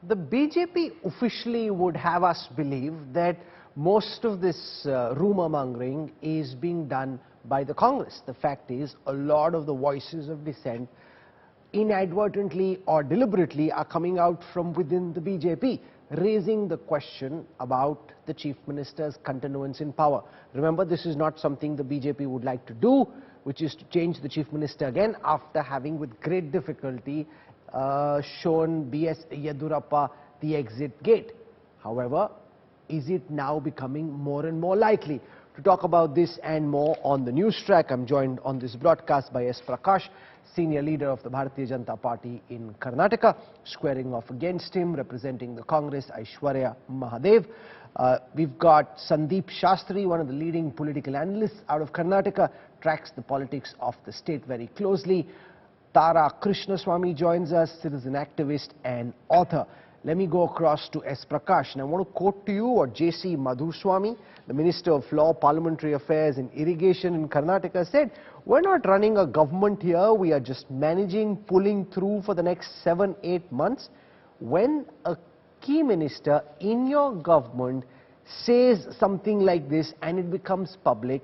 The BJP officially would have us believe that most of this rumor mongering is being done by the Congress. The fact is, a lot of the voices of dissent inadvertently or deliberately are coming out from within the BJP, raising the question about the Chief Minister's continuance in power. Remember, this is not something the BJP would like to do, which is to change the Chief Minister again after having with great difficulty shown B.S. Yedurappa the exit gate. However, is it now becoming more and more likely? To talk about this and more on the news track, I'm joined on this broadcast by S. Prakash, senior leader of the Bharatiya Janata Party in Karnataka. Squaring off against him, representing the Congress, Aishwarya Mahadev. We've got Sandeep Shastri, one of the leading political analysts out of Karnataka, tracks the politics of the state very closely. Tara Krishnaswamy joins us, citizen activist and author. Let me go across to S. Prakash, and I want to quote to you what J.C. Madhuswamy, the Minister of Law, Parliamentary Affairs and Irrigation in Karnataka said, "We're not running a government here, we are just managing, pulling through for the next 7-8 months. When a key minister in your government says something like this and it becomes public,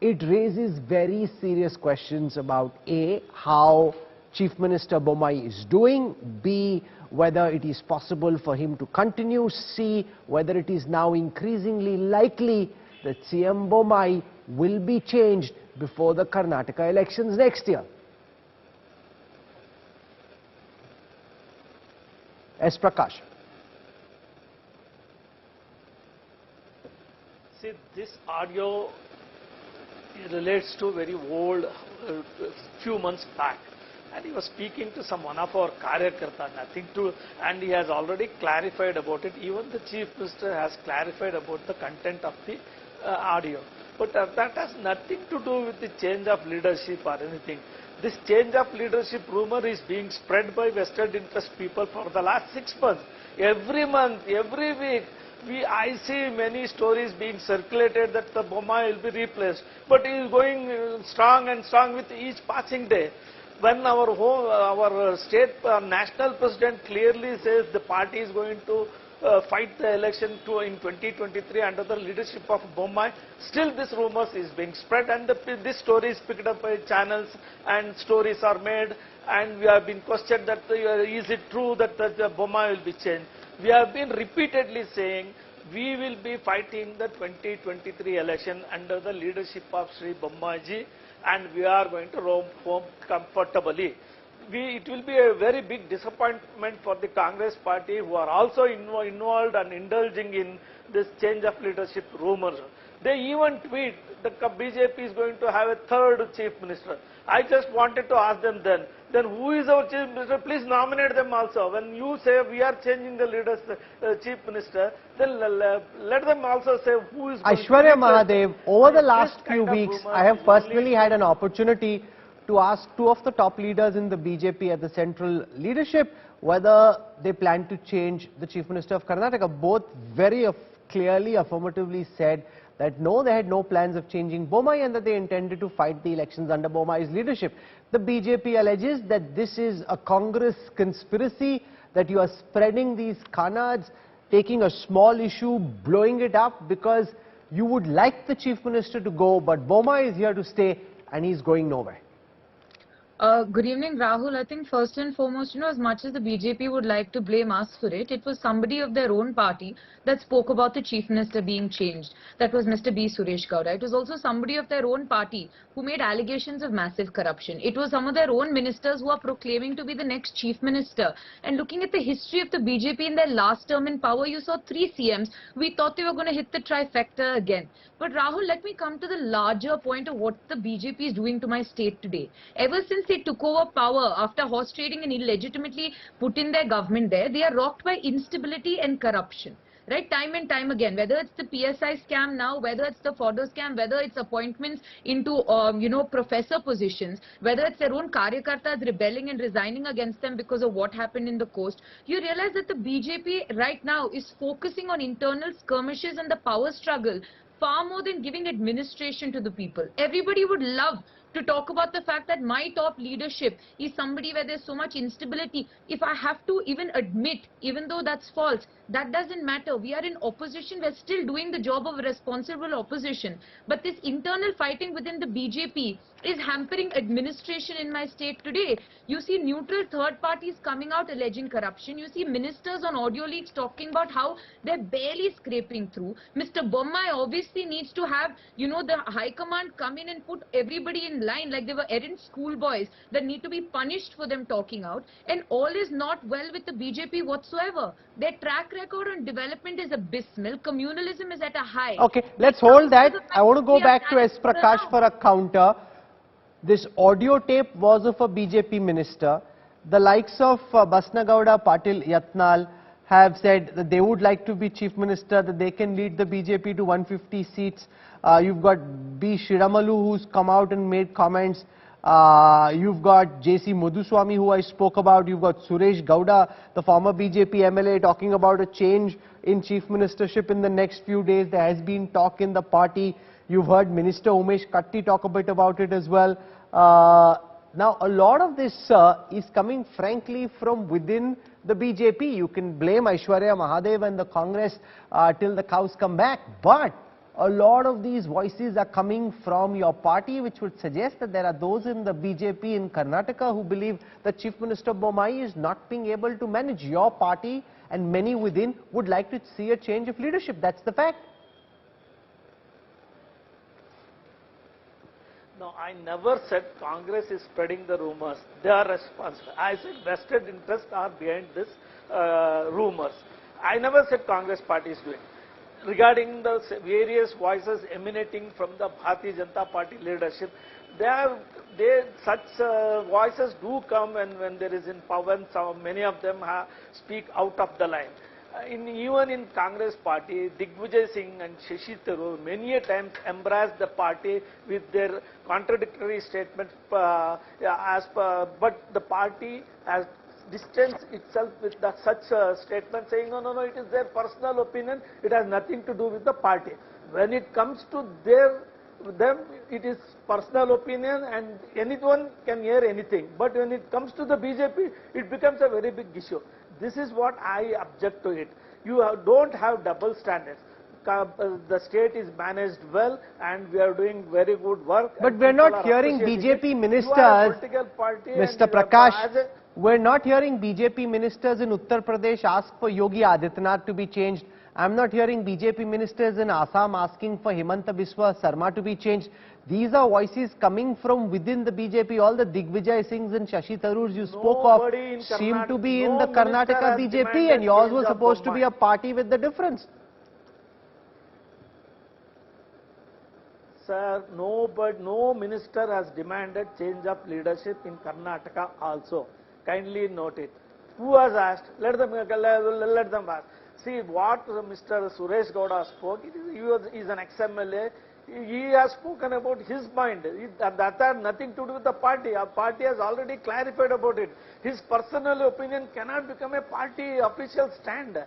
it raises very serious questions about A, how Chief Minister Bommai is doing, B, whether it is possible for him to continue, C, whether it is now increasingly likely that CM Bommai will be changed before the Karnataka elections next year." S. Prakash. See, this audio relates to very old, few months back. And he was speaking to one of our Karyakarta, nothing to, and he has already clarified about it. Even the Chief Minister has clarified about the content of the audio. But that has nothing to do with the change of leadership or anything. This change of leadership rumor is being spread by vested interest people for the last 6 months. Every month, every week, I see many stories being circulated that the Bommai will be replaced. But he is going strong and strong with each passing day. When our state national president clearly says the party is going to fight the election in 2023 under the leadership of Bommai, still this rumors is being spread, and this story is picked up by channels and stories are made, and we have been questioned that is it true that the Bommai will be changed. We have been repeatedly saying we will be fighting the 2023 election under the leadership of Sri Bommai ji, and we are going to roam home comfortably. It will be a very big disappointment for the Congress party, who are also involved and indulging in this change of leadership rumors. They even tweet that BJP is going to have a third chief minister. I just wanted to ask them then who is our chief minister? Please nominate them also. When you say we are changing the leader's chief minister, then let them also say who is going Aishwarya to Mahadev, over the last few weeks, I have personally had an opportunity to ask two of the top leaders in the BJP at the central leadership whether they plan to change the Chief Minister of Karnataka. Both very clearly, affirmatively said that no, they had no plans of changing Bommai and that they intended to fight the elections under Bommai's leadership. The BJP alleges that this is a Congress conspiracy, that you are spreading these canards, taking a small issue, blowing it up because you would like the Chief Minister to go, but Bommai is here to stay and he's going nowhere. Good evening, Rahul. I think first and foremost, as much as the BJP would like to blame us for it, it was somebody of their own party that spoke about the Chief Minister being changed. That was Mr. B. Suresh Gowda. It was also somebody of their own party who made allegations of massive corruption. It was some of their own ministers who are proclaiming to be the next Chief Minister. And looking at the history of the BJP in their last term in power, you saw 3 CMs. We thought they were going to hit the trifecta again. But Rahul, let me come to the larger point of what the BJP is doing to my state today. Ever since they took over power after horse trading and illegitimately put in their government there, they are rocked by instability and corruption. Right, time and time again, whether it's the PSI scam now, whether it's the fodder scam, whether it's appointments into, professor positions, whether it's their own Karyakartas rebelling and resigning against them because of what happened in the coast, you realize that the BJP right now is focusing on internal skirmishes and the power struggle far more than giving administration to the people. Everybody would love to talk about the fact that my top leadership is somebody where there's so much instability. If I have to even admit, even though that's false, that doesn't matter. We are in opposition. We're still doing the job of a responsible opposition. But this internal fighting within the BJP is hampering administration in my state today. You see neutral third parties coming out alleging corruption. You see ministers on audio leaks talking about how they're barely scraping through. Mr. Bommai obviously needs to have, the high command come in and put everybody in line like they were errant schoolboys that need to be punished for them talking out. And all is not well with the BJP whatsoever. Their track record on development is abysmal. Communalism is at a high. Okay, let's hold that. I want to go back to S. Prakash for a counter. This audio tape was of a BJP minister. The likes of Gowda, Patil, Yatnal have said that they would like to be chief minister, that they can lead the BJP to 150 seats. You've got B. Shiramalu who's come out and made comments. You've got J.C. Madhuswamy who I spoke about. You've got Suresh Gowda, the former BJP MLA, talking about a change in chief ministership in the next few days. There has been talk in the party. You've heard Minister Umesh Katti talk a bit about it as well. Now, a lot of this is coming, frankly, from within the BJP. You can blame Aishwarya Mahadev and the Congress till the cows come back. But a lot of these voices are coming from your party, which would suggest that there are those in the BJP in Karnataka who believe that Chief Minister Bommai is not being able to manage. Your party and many within would like to see a change of leadership. That's the fact. No, I never said Congress is spreading the rumors. They are responsible. I said vested interests are behind this rumors. I never said Congress party is doing. Regarding the various voices emanating from the Bharatiya Janata Party leadership, such voices do come when there is in power, and many of them speak out of the line. Even in Congress party, Digvijay Singh and Shashi Tharoor many a times embraced the party with their contradictory statements, but the party has distanced itself with such statements, saying no, it is their personal opinion, it has nothing to do with the party. When it comes to them, it is personal opinion and anyone can hear anything. But when it comes to the BJP, it becomes a very big issue. This is what I object to it. You don't have double standards. The state is managed well and we are doing very good work. But we're not hearing BJP ministers, Mr. Prakash, we're not hearing BJP ministers in Uttar Pradesh ask for Yogi Adityanath to be changed. I'm not hearing BJP ministers in Assam asking for Himanta Biswa Sarma to be changed. These are voices coming from within the BJP. All the Digvijay Singhs and Shashi Tharoors you spoke of seem to be in the Karnataka BJP, and yours was supposed to be a party with the difference. Sir, no minister has demanded change of leadership in Karnataka also. Kindly note it. Who has asked? Let them ask. See what Mr. Suresh Gowda spoke. He is an ex-MLA. He has spoken about his mind. That had nothing to do with the party. Our party has already clarified about it. His personal opinion cannot become a party official stand.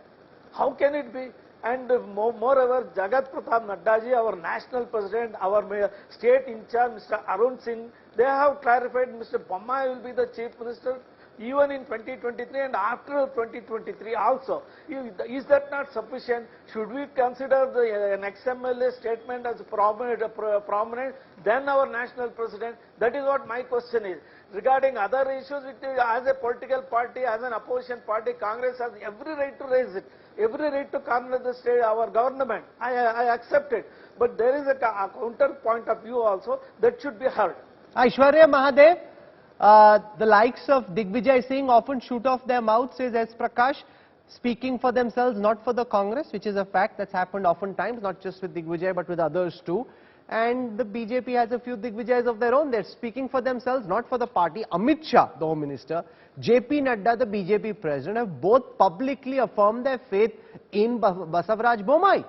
How can it be? And moreover, Jagat Pratap Naddaji, our national president, our state in charge, Mr. Arun Singh, they have clarified Mr. Bommai will be the chief minister even in 2023 and after 2023 also. Is that not sufficient? Should we consider an ex-MLA statement as prominent, then our national president? That is what my question is. Regarding other issues, as a political party, as an opposition party, Congress has every right to raise it, every right to corner the state, our government. I accept it. But there is a counter point of view also that should be heard. Aishwarya Mahadev, the likes of Digvijay Singh often shoot off their mouths, says S. Prakash, speaking for themselves, not for the Congress, which is a fact that's happened oftentimes, not just with Digvijay but with others too. And the BJP has a few Digvijays of their own. They're speaking for themselves, not for the party. Amit Shah, the Home Minister, JP Nadda, the BJP President, have both publicly affirmed their faith in Basavaraj Bommai.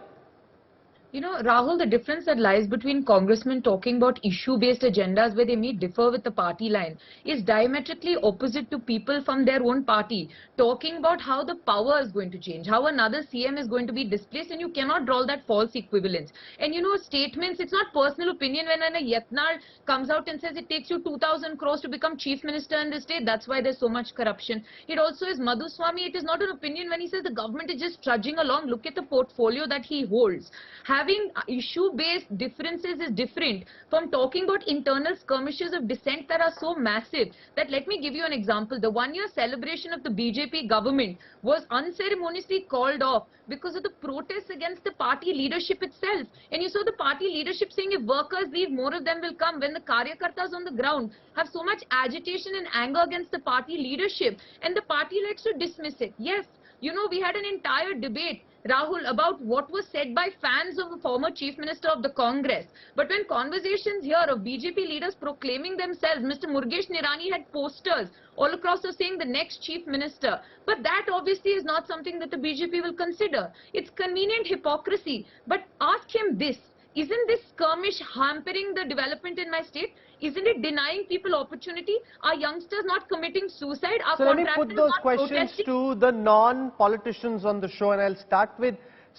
You know, Rahul, the difference that lies between congressmen talking about issue-based agendas where they may differ with the party line is diametrically opposite to people from their own party talking about how the power is going to change, how another CM is going to be displaced, and you cannot draw that false equivalence. And you know, statements, it's not personal opinion when a Yatnar comes out and says it takes you 2,000 crores to become chief minister in the state, that's why there's so much corruption. It also is Madhuswamy, it is not an opinion when he says the government is just trudging along, look at the portfolio that he holds. Having issue-based differences is different from talking about internal skirmishes of dissent that are so massive that, let me give you an example. The one-year celebration of the BJP government was unceremoniously called off because of the protests against the party leadership itself. And you saw the party leadership saying if workers leave, more of them will come. When the Karyakartas on the ground have so much agitation and anger against the party leadership, and the party likes to dismiss it. Yes, you know, we had an entire debate, Rahul, about what was said by fans of the former Chief Minister of the Congress. But when conversations here of BJP leaders proclaiming themselves, Mr. Pro-Nirani had posters all across of saying the next Chief Minister. But that obviously is not something that the BJP will consider. It's convenient hypocrisy. But ask him this. Isn't this skirmish hampering the development in my state? Isn't it denying people opportunity? Are youngsters not committing suicide? Are So let me contractors put those not questions protesting? to the non-politicians on the show, and I'll start with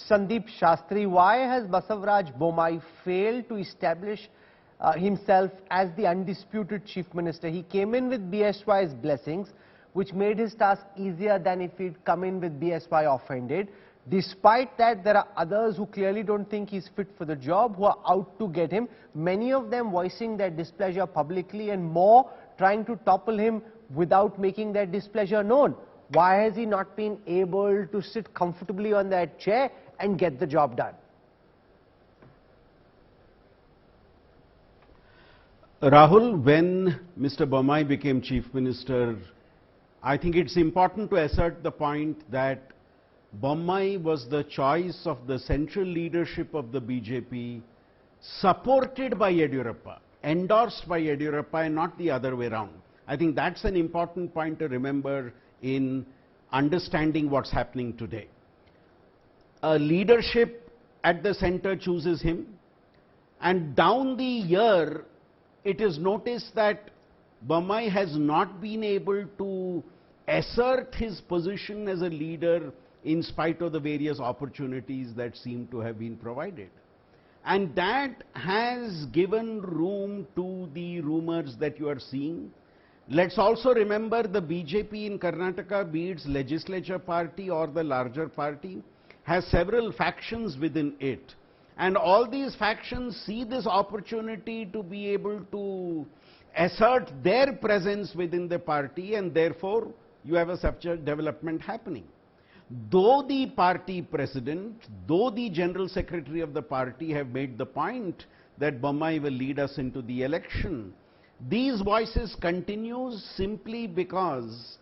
Sandeep Shastri. Why has Basavaraj Bommai failed to establish himself as the undisputed Chief Minister? He came in with BSY's blessings, which made his task easier than if he'd come in with BSY offended. Despite that, there are others who clearly don't think he's fit for the job, who are out to get him, many of them voicing their displeasure publicly and more trying to topple him without making their displeasure known. Why has he not been able to sit comfortably on that chair and get the job done? Rahul, when Mr. Bommai became Chief Minister, I think it's important to assert the point that Bommai was the choice of the central leadership of the BJP, supported by Yediyurappa, endorsed by Yediyurappa, and not the other way around. I think that's an important point to remember in understanding what's happening today. A leadership at the center chooses him, and down the year, it is noticed that Bommai has not been able to assert his position as a leader in spite of the various opportunities that seem to have been provided. And that has given room to the rumors that you are seeing. Let's also remember the BJP in Karnataka, be it its legislature party or the larger party, has several factions within it. And all these factions see this opportunity to be able to assert their presence within the party, and therefore you have a such a development happening. Though the party president, though the general secretary of the party have made the point that Bommai will lead us into the election, these voices continue simply because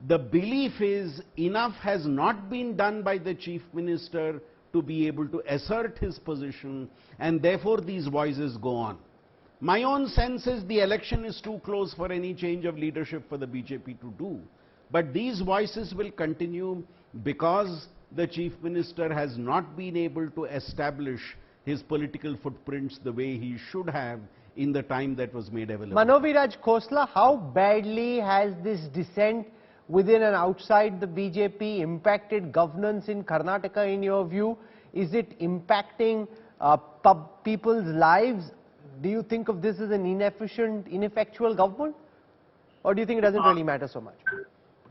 the belief is enough has not been done by the Chief Minister to be able to assert his position, and therefore these voices go on. My own sense is the election is too close for any change of leadership for the BJP to do. But these voices will continue because the Chief Minister has not been able to establish his political footprints the way he should have in the time that was made available. Manoviraj Khosla, how badly has this dissent within and outside the BJP impacted governance in Karnataka in your view? Is it impacting people's lives? Do you think of this as an inefficient, ineffectual government? Or do you think it doesn't really matter so much?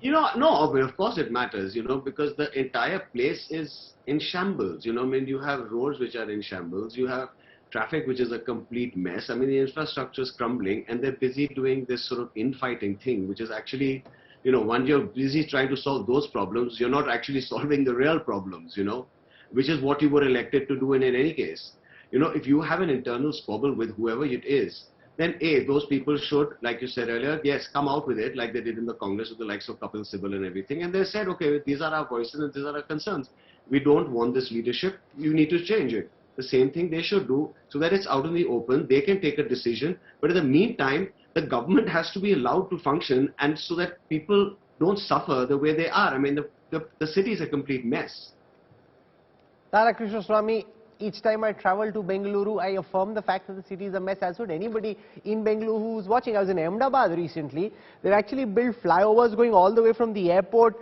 No, of course it matters, because the entire place is in shambles. I mean, you have roads which are in shambles, you have traffic which is a complete mess. I mean, the infrastructure is crumbling, and they're busy doing this sort of infighting thing, which is actually, when you're busy trying to solve those problems, you're not actually solving the real problems, which is what you were elected to do in any case. If you have an internal squabble with whoever it is, then those people should, like you said earlier, yes, come out with it like they did in the Congress with the likes of Kapil Sibal and everything. And they said, okay, these are our voices and these are our concerns. We don't want this leadership. You need to change it. The same thing they should do so that it's out in the open. They can take a decision. But in the meantime, the government has to be allowed to function, and so that people don't suffer the way they are. I mean, the city is a complete mess. Tara Krishnaswamy, each time I travel to Bengaluru, I affirm the fact that the city is a mess, as would anybody in Bengaluru who's watching. I was in Ahmedabad recently. They've actually built flyovers going all the way from the airport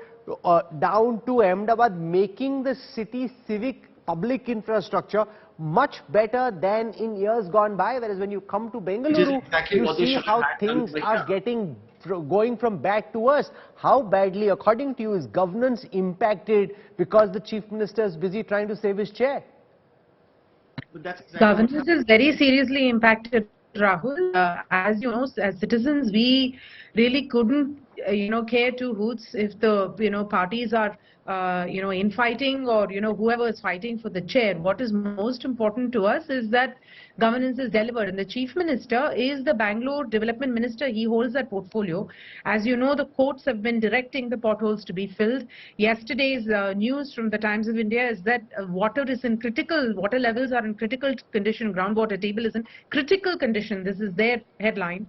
down to Ahmedabad, making the city's civic public infrastructure much better than in years gone by. Whereas when you come to Bengaluru, you see how things are going from bad to worse. How badly, according to you, is governance impacted because the Chief Minister is busy trying to save his chair? But that's exactly Governance is very seriously impacted, Rahul. As you know, as citizens, we really couldn't, care two hoots if the, parties are, infighting, or, whoever is fighting for the chair. What is most important to us is that governance is delivered. And the Chief Minister is the Bangalore Development Minister. He holds that portfolio. As you know, the courts have been directing the potholes to be filled. Yesterday's news from the Times of India is that water levels are in critical condition. Groundwater table is in critical condition. This is their headline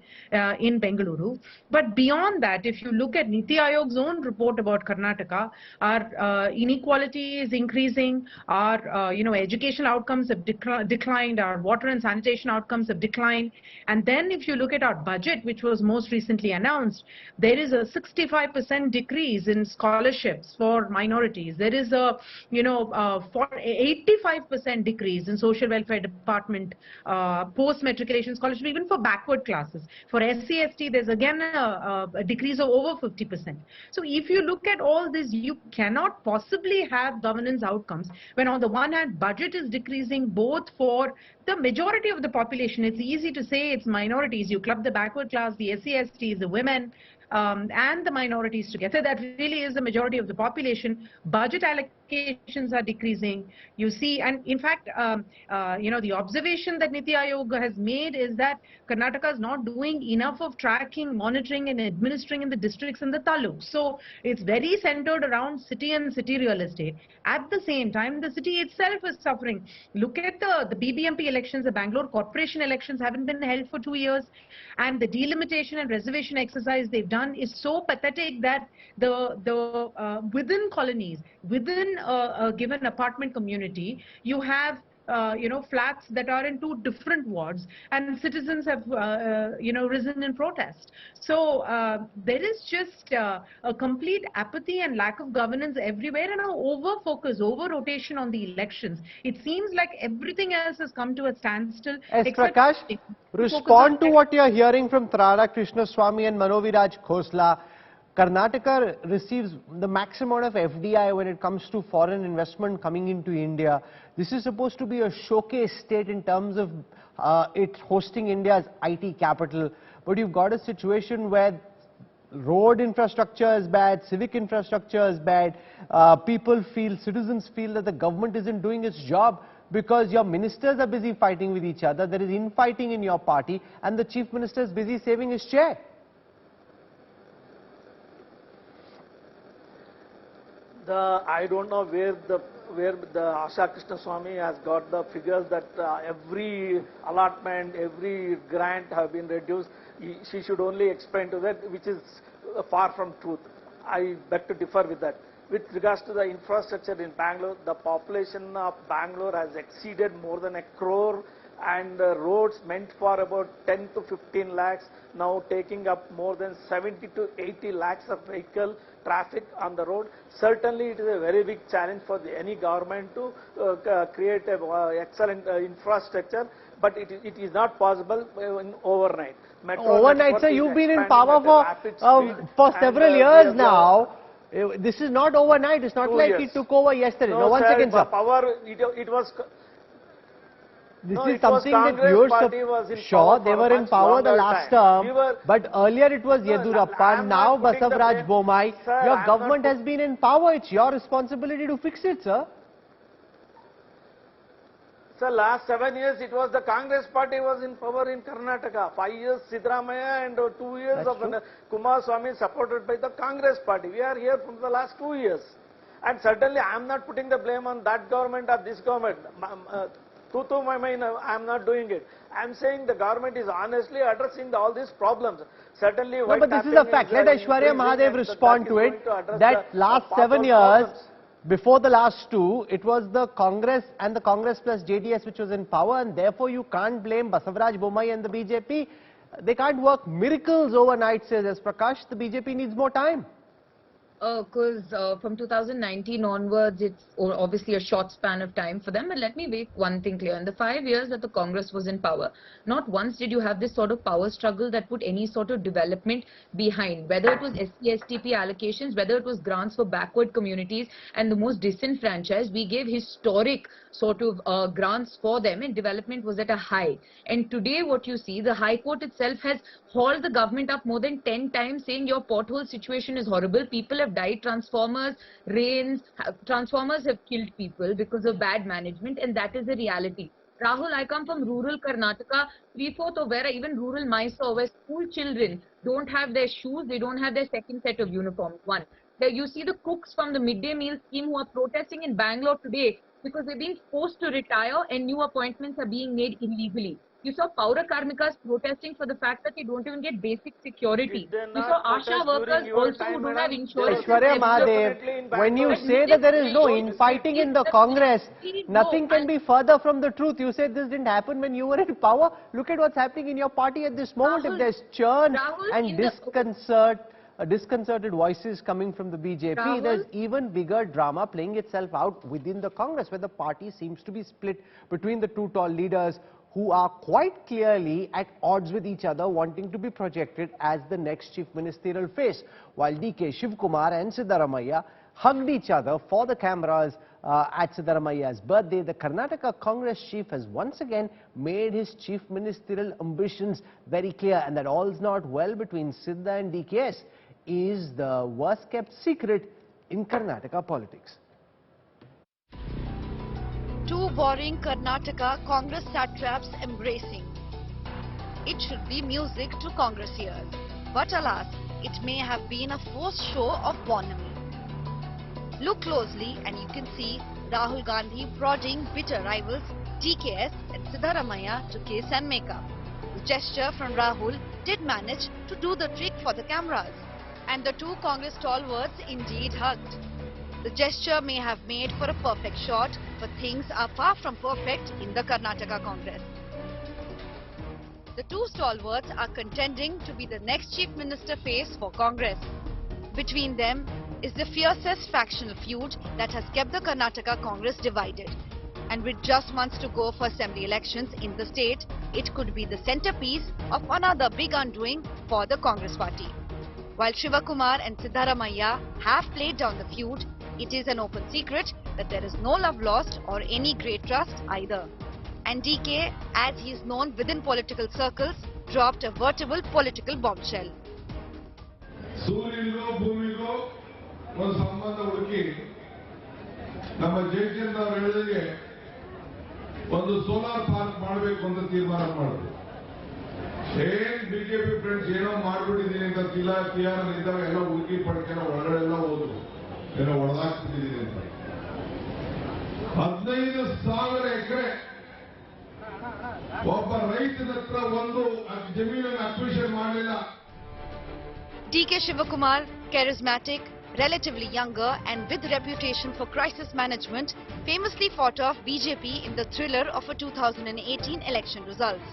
in Bengaluru. But beyond that, if you look at Niti Aayog's own report about Karnataka, our inequality is increasing, our educational outcomes have declined, our water and sanitation outcomes have declined. And then if you look at our budget, which was most recently announced, there is a 65% decrease in scholarships for minorities. There is a 85% decrease in social welfare department post-matriculation scholarships, even for backward classes. For SC/ST, there's again a decrease of over 50%. So if you look at all this, you cannot possibly have governance outcomes when on the one hand budget is decreasing both for the majority of the population. It's easy to say it's minorities. You club the backward class, the SC/STs, the women, and the minorities together. That really is the majority of the population. Budget allocations are decreasing. You see, and in fact, the observation that Niti Aayog has made is that Karnataka is not doing enough of tracking, monitoring, and administering in the districts and the taluks. So it's very centered around city and city real estate. At the same time, the city itself is suffering. Look at the BBMP elections. The Bangalore Corporation elections haven't been held for 2 years, and the delimitation and reservation exercise they've done is so pathetic that within colonies, within a given apartment community, you have flats that are in 2 different wards, and citizens have risen in protest. So there is just a complete apathy and lack of governance everywhere, and an over-focus, over-rotation on the elections. It seems like everything else has come to a standstill. Prakash, respond to what you are hearing from Trara Krishnaswamy and Manoviraj Khosla. Karnataka receives the maximum amount of FDI when it comes to foreign investment coming into India. This is supposed to be a showcase state in terms of it hosting India's IT capital. But you've got a situation where road infrastructure is bad, civic infrastructure is bad. Citizens feel that the government isn't doing its job because your ministers are busy fighting with each other. There is infighting in your party, and the Chief Minister is busy saving his chair. I don't know where the Asha Krishnaswamy has got the figures that every allotment, every grant have been reduced. She should only explain to that, which is far from truth. I beg to differ with that. With regards to the infrastructure in Bangalore, the population of Bangalore has exceeded more than 1 crore, and roads meant for about 10 to 15 lakhs now taking up more than 70 to 80 lakhs of vehicle traffic on the road. Certainly it is a very big challenge for any government to create an excellent infrastructure, but it is not possible overnight. Overnight, sir, you've been in power for several years now. This is not overnight. It's not like it took over yesterday. No, one second, sir. Power, it was. This is something that you're sure they were in power the last term, but earlier it was Yedurappa, now Basavaraj Bommai. Your government has been in power. It's your responsibility to fix it, sir. Sir, last 7 years it was the Congress party was in power in Karnataka. 5 years Siddaramaiah and 2 years of Kumaraswamy supported by the Congress party. We are here from the last 2 years. And certainly I am not putting the blame on that government or this government. I am not doing it. I am saying the government is honestly addressing all these problems. Certainly, no, but this is a fact. Let Aishwarya Mahadev respond to it. That last 7 years, before the last two, it was the Congress and the Congress plus JDS which was in power, and therefore you can't blame Basavaraj Bommai and the BJP. They can't work miracles overnight, says S. Prakash. The BJP needs more time. Because from 2019 onwards, it's obviously a short span of time for them. But let me make one thing clear. In the 5 years that the Congress was in power, not once did you have this sort of power struggle that put any sort of development behind, whether it was SC/STP allocations, whether it was grants for backward communities and the most disenfranchised. We gave historic sort of grants for them, and development was at a high. And today what you see, the High Court itself has hauled the government up more than 10 times, saying your pothole situation is horrible. People have died, transformers, rains, transformers have killed people because of bad management, and that is the reality. Rahul, I come from rural Karnataka, 3/4 of where even rural Mysore, where school children don't have their shoes, they don't have their second set of uniforms. One, there you see the cooks from the midday meal scheme who are protesting in Bangalore today because they're being forced to retire and new appointments are being made illegally. You saw Paura Karmikas protesting for the fact that they don't even get basic security. You saw Asha workers also who don't have insurance. Aishwarya Mahadev, when you say that there is no infighting in the Congress, nothing can be further from the truth. You said this didn't happen when you were in power. Look at what's happening in your party at this moment. If there's churn and disconcerted voices coming from the BJP, there's even bigger drama playing itself out within the Congress, where the party seems to be split between the two tall leaders who are quite clearly at odds with each other, wanting to be projected as the next chief ministerial face. While DK Shivkumar and Siddaramaiah hugged each other for the cameras at Siddaramaiah's birthday, the Karnataka Congress chief has once again made his chief ministerial ambitions very clear, and that all's not well between Sidda and DKS is the worst kept secret in Karnataka politics. Two boring Karnataka Congress satraps embracing. It should be music to Congress ears, but alas, it may have been a forced show of bonhomie. Look closely and you can see Rahul Gandhi prodding bitter rivals DKS and Siddaramaiah to kiss and make up. The gesture from Rahul did manage to do the trick for the cameras, and the two Congress stalwarts indeed hugged. The gesture may have made for a perfect shot, but things are far from perfect in the Karnataka Congress. The two stalwarts are contending to be the next Chief Minister face for Congress. Between them is the fiercest factional feud that has kept the Karnataka Congress divided. And with just months to go for assembly elections in the state, it could be the centerpiece of another big undoing for the Congress party. While Shivakumar and Siddaramaiah have played down the feud, it is an open secret that there is no love lost or any great trust either. And DK, as he is known within political circles, dropped a veritable political bombshell. ಸೂರ್ಯನಿಗೂ ಭೂಮಿಗೂ ಒಂದು ಸಂಬಂಧ ಹುಡುಕಿ ನಮ್ಮ ಜಯಚಂದ್ರ ಅವರು ಹೇಳಿದಾಗೆ ಒಂದು solar park ಮಾಡಬೇಕು ಅಂತ ತೀರ್ಮಾನ ಮಾಡಿದ್ರು. ಏನ್ ಬಿಜೆಪಿ ಫ್ರೆಂಡ್ಸ್ ಏನೋ ಮಾಡ್ಬಿಟ್ಟಿದ್ದೀನಿ ಅಂತ ಟಿಆರ್ ಇದ್ದಾಗ ಎಲ್ಲ ಹುಡುಕಿ ಪಡ್ಕೊಂಡು ಒಳಗಡೆ ಎಲ್ಲ ಹೋದ್ರು, ಏನೋ ಒಳಗಾಕ್ಬಿಟ್ಟಿದ್ದೀನಿ ಅಂತ. 15,000 ಎಕರೆ ಒಬ್ಬ ರೈತನ ಹತ್ರ ಒಂದು ಜಮೀನನ್ನು ಅಕ್ವಿಷನ್ ಮಾಡಲಿಲ್ಲ. DK Shivakumar, charismatic, relatively younger and with reputation for crisis management, famously fought off BJP in the thriller of a 2018 election results.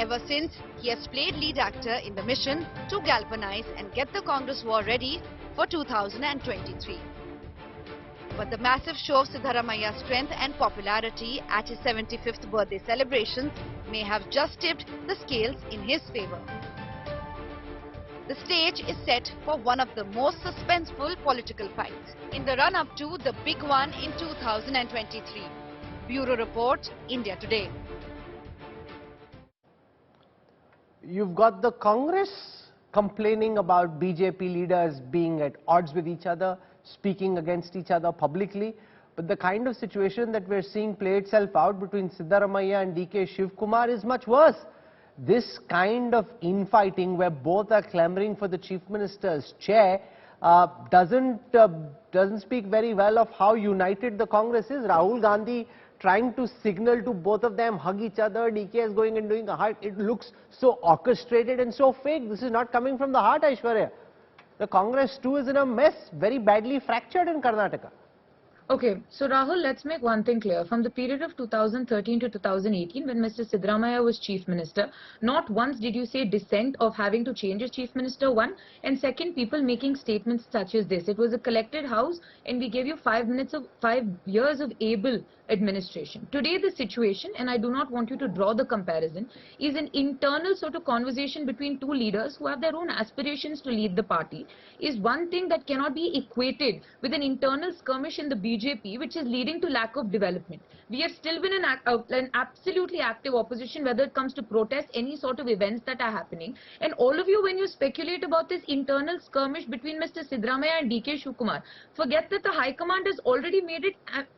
Ever since, he has played lead actor in the mission to galvanize and get the Congress war ready for 2023. But the massive show of Siddaramaiah's strength and popularity at his 75th birthday celebrations may have just tipped the scales in his favor. The stage is set for one of the most suspenseful political fights in the run-up to the big one in 2023. Bureau Report, India Today. You've got the Congress complaining about BJP leaders being at odds with each other, speaking against each other publicly. But the kind of situation that we're seeing play itself out between Siddaramaiah and DK Shivkumar is much worse. This kind of infighting where both are clamoring for the Chief Minister's chair doesn't speak very well of how united the Congress is. Rahul Gandhi trying to signal to both of them, hug each other, DK is going and doing a heart. It looks so orchestrated and so fake. This is not coming from the heart, Aishwarya. The Congress too is in a mess, very badly fractured in Karnataka. Okay, so Rahul, let's make one thing clear. From the period of 2013 to 2018, when Mr. Siddaramaiah was Chief Minister, not once did you say dissent of having to change a Chief Minister, one, and second, people making statements such as this. It was a collected house, and we gave you 5 years of able administration. Today, the situation, and I do not want you to draw the comparison, is an internal sort of conversation between two leaders who have their own aspirations to lead the party, is one thing that cannot be equated with an internal skirmish in the BJP, which is leading to lack of development. We have still been an absolutely active opposition, whether it comes to protest, any sort of events that are happening. And all of you, when you speculate about this internal skirmish between Mr. Siddaramaiah and DK Shivakumar, forget that the High Command has already made it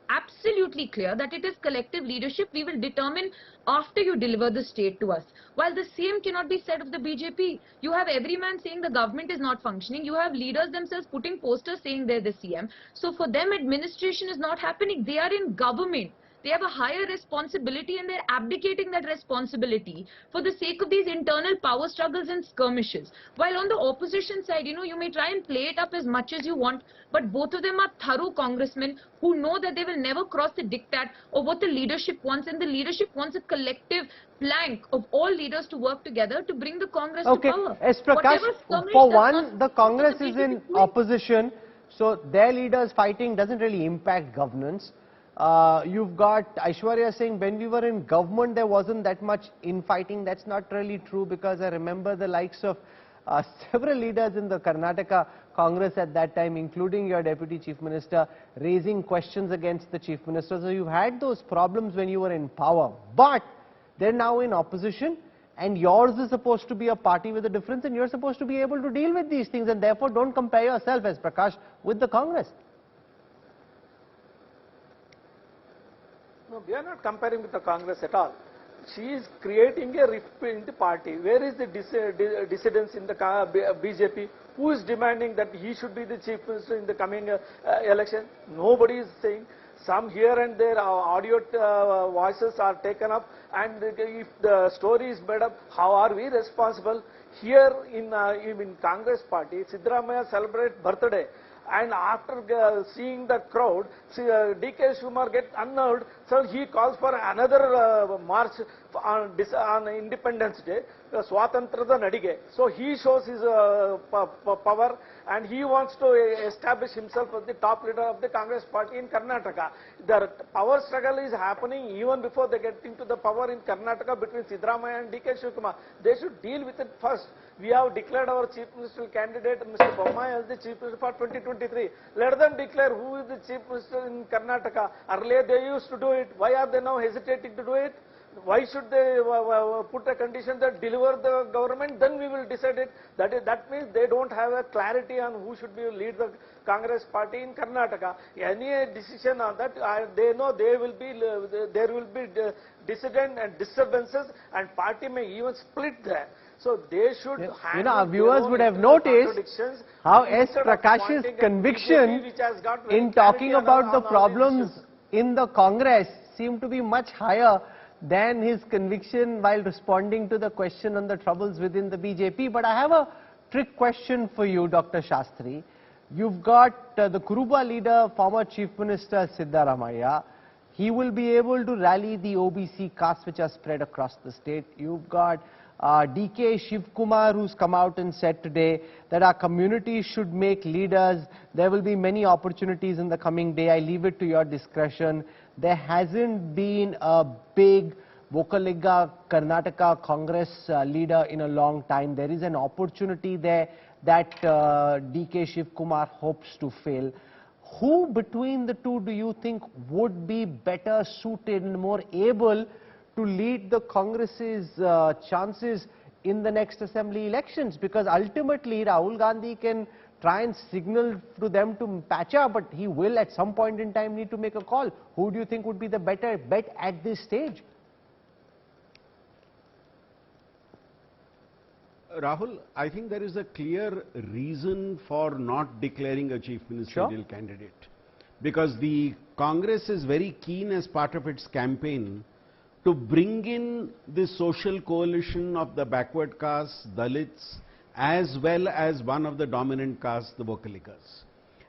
absolutely clear that it is collective leadership we will determine after you deliver the state to us. While the same cannot be said of the BJP. You have every man saying the government is not functioning. You have leaders themselves putting posters saying they're the CM. So for them, administration is not happening. They are in government. They have a higher responsibility and they're abdicating that responsibility for the sake of these internal power struggles and skirmishes. While on the opposition side, you may try and play it up as much as you want, but both of them are thorough congressmen who know that they will never cross the diktat of what the leadership wants, and the leadership wants a collective plank of all leaders to work together to bring the Congress to power. S. Prakash, for one, the Congress is in opposition, so their leaders fighting doesn't really impact governance. You've got Aishwarya saying when we were in government there wasn't that much infighting. That's not really true, because I remember the likes of several leaders in the Karnataka Congress at that time, including your Deputy Chief Minister, raising questions against the Chief Minister. So you've had those problems when you were in power, but they're now in opposition, and yours is supposed to be a party with a difference, and you're supposed to be able to deal with these things, and therefore don't compare yourself, as Prakash, with the Congress. No, we are not comparing with the Congress at all. She is creating a rift in the party. Where is the dissidence in the BJP? Who is demanding that he should be the Chief Minister in the coming election? Nobody is saying. Some here and there audio voices are taken up, and if the story is made up, how are we responsible? Here in Congress party, Siddaramaiah celebrate birthday. And after seeing the crowd, DK Shivakumar get unnerved, so he calls for another march on Independence Day, Swatantrada Nadige. So he shows his power, and he wants to establish himself as the top leader of the Congress party in Karnataka. The power struggle is happening even before they get into the power in Karnataka between Siddaramaiah and DK Shivakumar. They should deal with it first. We have declared our Chief Ministerial candidate, Mr. Bommai, as the Chief Minister for 2023. Let them declare who is the Chief Minister in Karnataka. Earlier they used to do it. Why are they now hesitating to do it? Why should they put a condition that deliver the government? Then we will decide it. That means they don't have a clarity on who should lead the Congress party in Karnataka. Any decision on that, they know there will be dissident and disturbances, and party may even split there. So they should handle our viewers would have noticed how S. Prakash's conviction in talking about the problems in the Congress seemed to be much higher than his conviction while responding to the question on the troubles within the BJP. But I have a trick question for you, Dr. Shastri. You've got the Kuruba leader, former Chief Minister Siddaramaiah. He will be able to rally the OBC castes which are spread across the state. You've got DK Shivakumar, who's come out and said today that our community should make leaders. There will be many opportunities in the coming day. I leave it to your discretion. There hasn't been a big Vokaliga Karnataka Congress leader in a long time. There is an opportunity there that DK Shivakumar hopes to fill. Who between the two do you think would be better suited and more able to lead the Congress's chances in the next assembly elections? Because ultimately Rahul Gandhi can try and signal to them to patch up, but he will at some point in time need to make a call. Who do you think would be the better bet at this stage? Rahul, I think there is a clear reason for not declaring a chief ministerial candidate. Because the Congress is very keen as part of its campaign to bring in the social coalition of the backward castes, Dalits, as well as one of the dominant castes, the Vokaligas.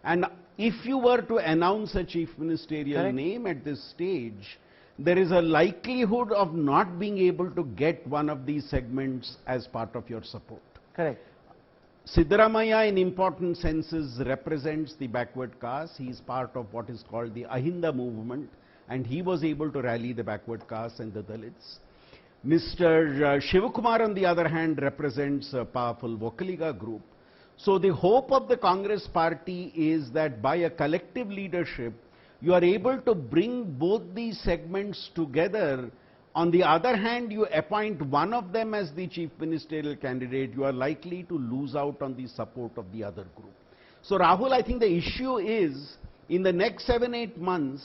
And if you were to announce a chief ministerial Correct. name at this stage, there is a likelihood of not being able to get one of these segments as part of your support. Correct. Siddaramaiah in important senses represents the backward caste. He is part of what is called the Ahinda movement, and he was able to rally the backward caste and the Dalits. Mr. Shivakumar on the other hand represents a powerful Vokaliga group. So the hope of the Congress party is that by a collective leadership, you are able to bring both these segments together. On the other hand, you appoint one of them as the chief ministerial candidate, you are likely to lose out on the support of the other group. So Rahul, I think the issue is, in the next 7-8 months,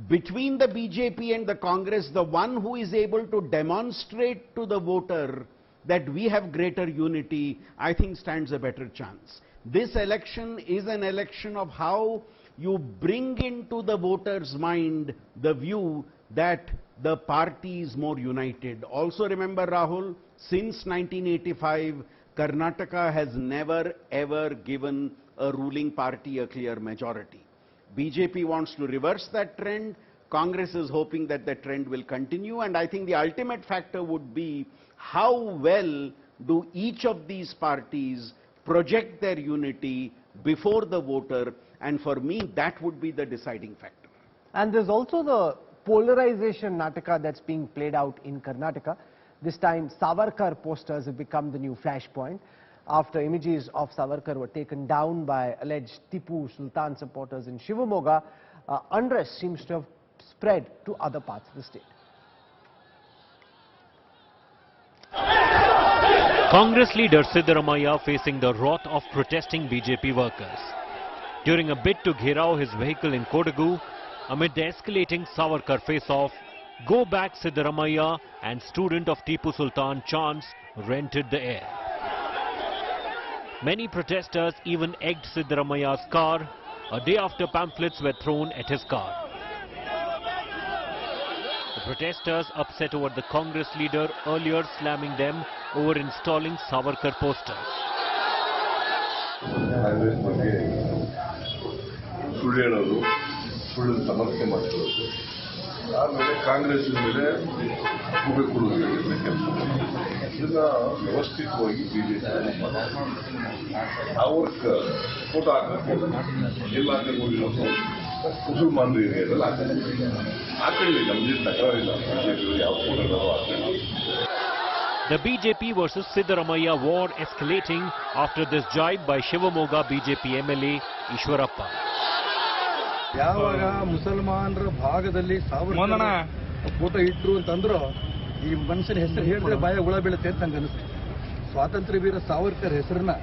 between the BJP and the Congress, the one who is able to demonstrate to the voter that we have greater unity, I think stands a better chance. This election is an election of how you bring into the voter's mind the view that the party is more united. Also remember, Rahul, since 1985, Karnataka has never ever given a ruling party a clear majority. BJP wants to reverse that trend. Congress is hoping that the trend will continue, and I think the ultimate factor would be how well do each of these parties project their unity before the voter, and for me that would be the deciding factor. And there's also the polarization Nataka that's being played out in Karnataka. This time Savarkar posters have become the new flashpoint. After images of Savarkar were taken down by alleged Tipu Sultan supporters in Shivamogga, unrest seems to have spread to other parts of the state. Congress leader Siddaramaiah facing the wrath of protesting BJP workers. During a bid to gherao his vehicle in Kodagu, amid the escalating Savarkar face-off, "Go back Siddaramaiah" and "Student of Tipu Sultan" chants rented the air. Many protesters even egged Siddaramaiah's car a day after pamphlets were thrown at his car. The protesters upset over the Congress leader earlier slamming them over installing Savarkar posters. Congress ಬಗ್ಗೆ ಸುಳ್ಳು ಹೇಳೋದು, ಸುಳ್ಳು ಸಮರ್ಥನೆ ಮಾಡಿಕೊಳ್ಳೋದು, ಆಮೇಲೆ ಕಾಂಗ್ರೆಸ್ ಮೇಲೆ ಕೂಗು ಕೊಡುವುದು ಇದನ್ನ ವ್ಯವಸ್ಥಿತವಾಗಿ ಬಿಜೆಪಿ ಅವ್ರ ಫೋಟೋ ಹಾಕಕ್ಕೆ ಎಲ್ಲಾದ್ರೂ ಹೋಗಿರೋದು ಮುಸಲ್ಮಾನರು ಏರಿಯಾದಲ್ಲಿ ಹಾಕೊಳ್ಳಿ, ನಮ್ಗೆ ತಕರಾರಿಲ್ಲ, ಬಿಜೆಪಿ ಯಾವ ಫೋಟೋ ಹಾಕೊಳ್ಳಿ. The BJP versus Siddaramaiah war escalating after this jibe by Shivamogga BJP MLA Ishwarappa. ಯಾವಾಗ ಮುಸಲ್ಮಾನರ ಭಾಗದಲ್ಲಿ ಸಾವರ್ಕರ್ ಫೋಟೋ ಇಟ್ರು ಅಂತಂದ್ರು ಈ ಮನುಷ್ಯನ ಹೆಸರು ಹೇಳಿದ್ರೆ ಬಾಯ ಹುಳ ಬೀಳುತ್ತೆ ಅಂತ ನಂಗೆ ಅನಿಸ್ತು. ಸ್ವಾತಂತ್ರ್ಯ ವೀರ ಸಾವರ್ಕರ್ ಹೆಸರನ್ನ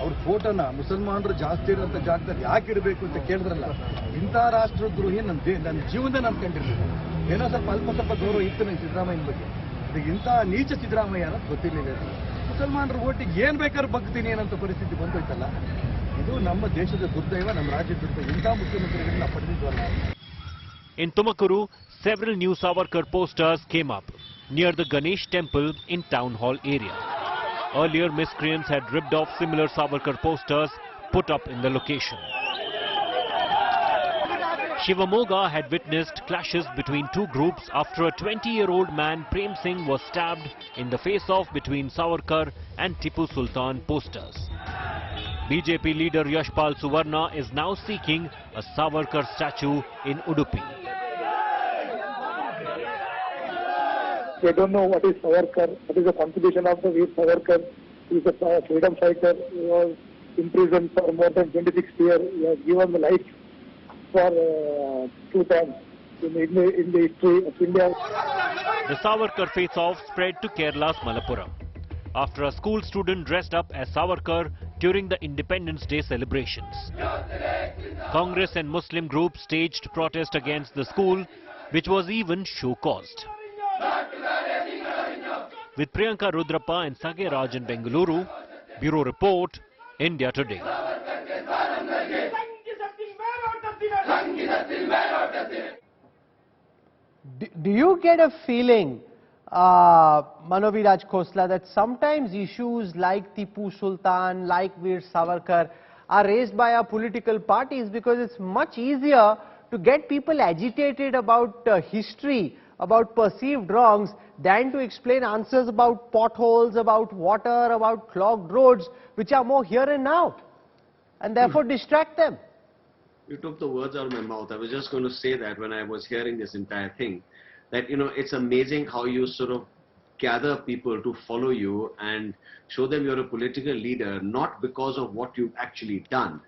ಅವ್ರ ಫೋಟೋನ ಮುಸಲ್ಮಾನರು ಜಾಸ್ತಿ ಇರುವಂತ ಜಾಗದಲ್ಲಿ ಯಾಕೆ ಇಡಬೇಕು ಅಂತ ಕೇಳಿದ್ರಲ್ಲ, ಇಂಥ ರಾಷ್ಟ್ರದ್ರೋಹಿ ನನ್ನ ಜೀವನದ ನಾನು ಕಂಡಿರ್ಬೇಕು. ಏನೋ ಸ್ವಲ್ಪ ಗೌರವ ಇತ್ತು ನಂಗೆ ಸಿದ್ದರಾಮಯ್ಯನ ಬಗ್ಗೆ. ಇಂಥ ನೀಚ ಸಿದ್ದರಾಮಯ್ಯ ಅನ್ನೋದು ಗೊತ್ತಿರಲಿಲ್ಲ. ಮುಸಲ್ಮಾನರ ಓಟಿಗೆ ಏನ್ ಬೇಕಾದ್ರೂ ಬಗ್ತೀನಿ ಏನಂತ ಪರಿಸ್ಥಿತಿ ಬಂದೋಯ್ತಲ್ಲ. ಇದು ನಮ್ಮ ದೇಶದ ದುರ್ದೈವ, ನಮ್ಮ ರಾಜ್ಯದ ದುರ್ದೈವ. ಇಂಥ ಮುಖ್ಯಮಂತ್ರಿಗಳನ್ನ ಪಡೆದಿದ್ವಲ್ಲ. In Tumakuru, several new Savarkar posters came up near the Ganesh temple in Town Hall area. Earlier, miscreants had ripped off similar Savarkar posters put up in the location. Shivamogga had witnessed clashes between two groups after a 20-year-old man, Prem Singh, was stabbed in the face-off between Savarkar and Tipu Sultan posters. BJP leader Yashpal Suvarna is now seeking a Savarkar statue in Udupi. They don't know what is Savarkar, what is the contribution of the Veer Savarkar. He is a freedom fighter. He was imprisoned for more than 26 years. He has given the life for 2 times in the history of India. The Savarkar face-off spread to Kerala's Malappuram after a school student dressed up as Savarkar during the Independence Day celebrations. Congress and Muslim groups staged protest against the school, which was even show-caused. With Priyanka Rudrappa and Sage Raj in Bengaluru, Bureau Report, India Today. Do you get a feeling, Manoviraj Khosla, that sometimes issues like Tipu Sultan, like Veer Savarkar are raised by our political parties, because it's much easier to get people agitated about history, about perceived wrongs, than to explain answers about potholes, about water, about clogged roads, which are more here and now, and therefore distract them. You took the words out of my mouth. I was just going to say that when I was hearing this entire thing, that, you know, it's amazing how you sort of gather people to follow you and show them you're a political leader, not because of what you've actually done,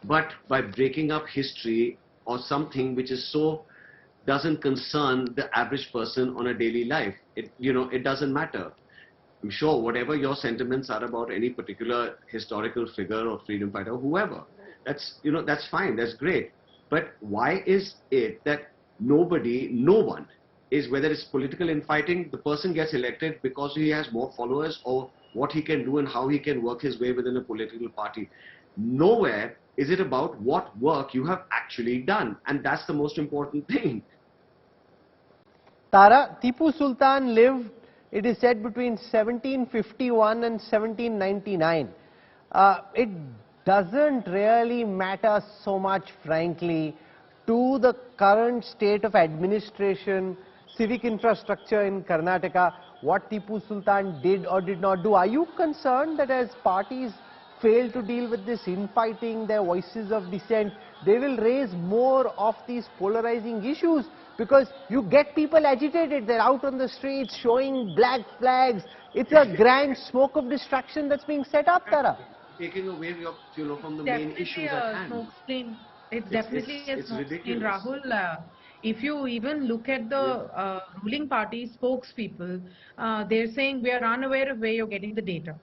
but by breaking up history or something which is so doesn't concern the average person on a daily life. It doesn't matter. I'm sure whatever your sentiments are about any particular historical figure or freedom fighter or whoever, that's fine, that's great. But why is it that no one is, whether it's political infighting, the person gets elected because he has more followers or what he can do and how he can work his way within a political party. Nowhere is it about what work you have actually done, and that's the most important thing. Tara, Tipu Sultan lived, it is said, between 1751 and 1799. It doesn't really matter so much, frankly, to the current state of administration, civic infrastructure in Karnataka, what Tipu Sultan did or did not do. Are you concerned that as parties fail to deal with this infighting, their voices of dissent, they will raise more of these polarizing issues? Because you get people agitated, they're out on the streets showing black flags. It's a grand smoke of distraction that's being set up, Tara. Taking away from the main issues at hand. It's definitely a smoke screen, Rahul. If you even look at the ruling party spokespeople, they're saying we are unaware of where you're getting the data.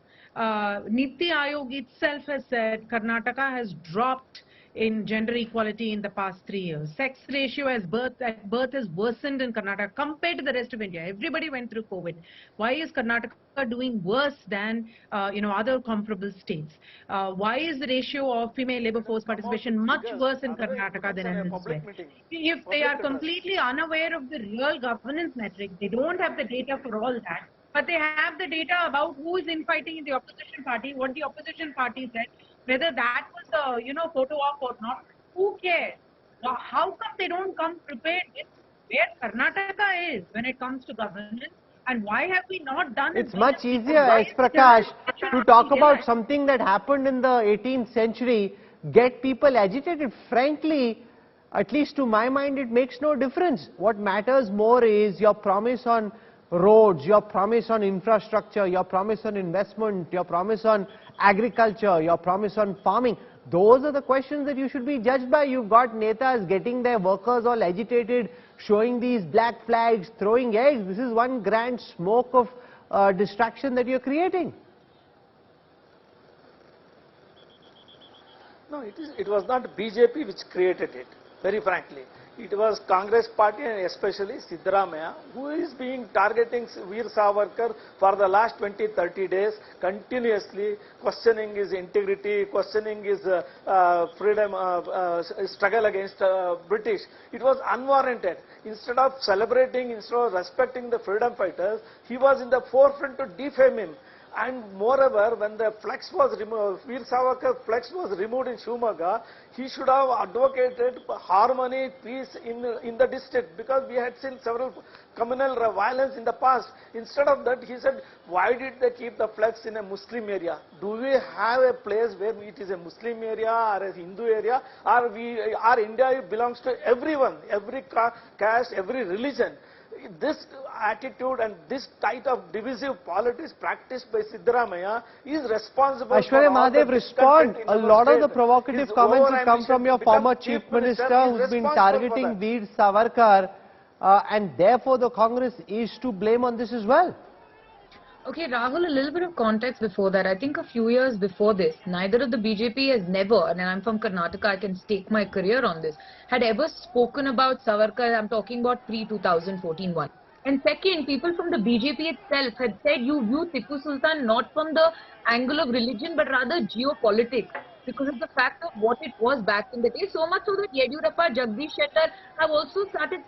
Niti Aayog itself has said Karnataka has dropped in gender equality in the past 3 years. Sex ratio at birth has worsened in Karnataka compared to the rest of India. Everybody went through COVID. Why is Karnataka doing worse than other comparable states? Why is the ratio of female labor force participation much worse in Karnataka than elsewhere? If they are completely unaware of the real governance metric, they don't have the data for all that, but they have the data about who is infighting in the opposition party, what the opposition party said, whether that was a photo op or not. Who cares? How come they don't come prepared with where Karnataka is when it comes to governance, and why have we not done it? It's much easier, as Prakash, to talk about something that happened in the 18th century, get people agitated. Frankly, at least to my mind, it makes no difference. What matters more is your promise on roads, your promise on infrastructure, your promise on investment, your promise on agriculture, your promise on farming. Those are the questions that you should be judged by. You've got netas getting their workers all agitated, showing these black flags, throwing eggs. This is one grand smoke of distraction that you're creating. No, it was not BJP which created it, very frankly. It was Congress party and especially Siddaramaiah who is being targeting Veer Savarkar for the last 20-30 days, continuously questioning his integrity, questioning his freedom, struggle against British. It was unwarranted. Instead of celebrating, instead of respecting the freedom fighters, he was in the forefront to defame him. And moreover, when the flex was removed, Veer Savarkar flex was removed in Shumaga, he should have advocated harmony, peace in the district, because we had seen several communal violence in the past. Instead of that, he said, why did they keep the flex in a Muslim area? Do we have a place where it is a Muslim area or a Hindu area? Or India belongs to everyone, every caste, every religion. This attitude and this type of divisive politics practiced by Siddaramaiah is responsible Aishwarya for all the Mahadev, respond. discontent in A our lot of state. the provocative His comments have come overambition from your to become former Chief Minister is who's been responsible for targeting that. Veer Savarkar, and therefore the Congress is to blame on this as well. Okay, Rahul, a little bit of context before that. I think a few years before this, neither of the BJP has never, and I'm from Karnataka, I can stake my career on this, had ever spoken about Savarkar. I'm talking about pre-2014 one. And second, people from the BJP itself had said you view Tipu Sultan not from the angle of religion, but rather geopolitics, because of the fact of what it was back in the day. So much so that Yediyurappa, Jagdish Shettar have also started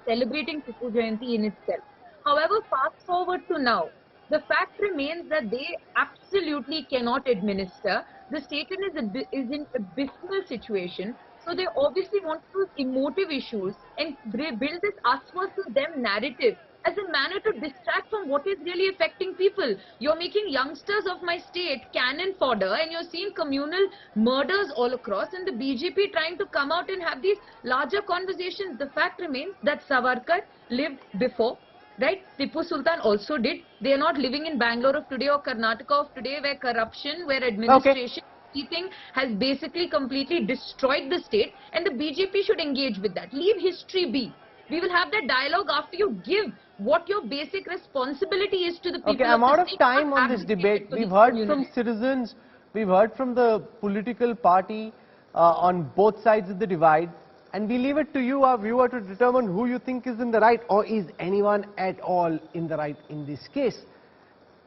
celebrating Tipu Jayanti in itself. However, fast forward to now, the fact remains that they absolutely cannot administer. The state is in abysmal situation. So they obviously want to use emotive issues and build this us versus them narrative as a manner to distract from what is really affecting people. You're making youngsters of my state cannon fodder, and you're seeing communal murders all across, and the BJP trying to come out and have these larger conversations. The fact remains that Savarkar lived before, right? Tipu Sultan also did. They are not living in Bangalore of today or Karnataka of today, where corruption, where administration, everything has basically completely destroyed the state, and the BJP should engage with that. Leave history be. We will have that dialogue after you give what your basic responsibility is to the people. Okay, I'm out of time on this debate. We've heard from citizens, we've heard from the political party on both sides of the divide, and we leave it to you, our viewer, to determine who you think is in the right, or is anyone at all in the right in this case.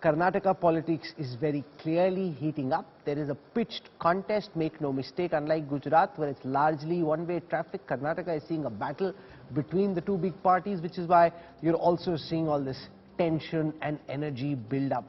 Karnataka politics is very clearly heating up. There is a pitched contest, make no mistake. Unlike Gujarat, where it's largely one-way traffic, Karnataka is seeing a battle between the two big parties, which is why you're also seeing all this tension and energy build up.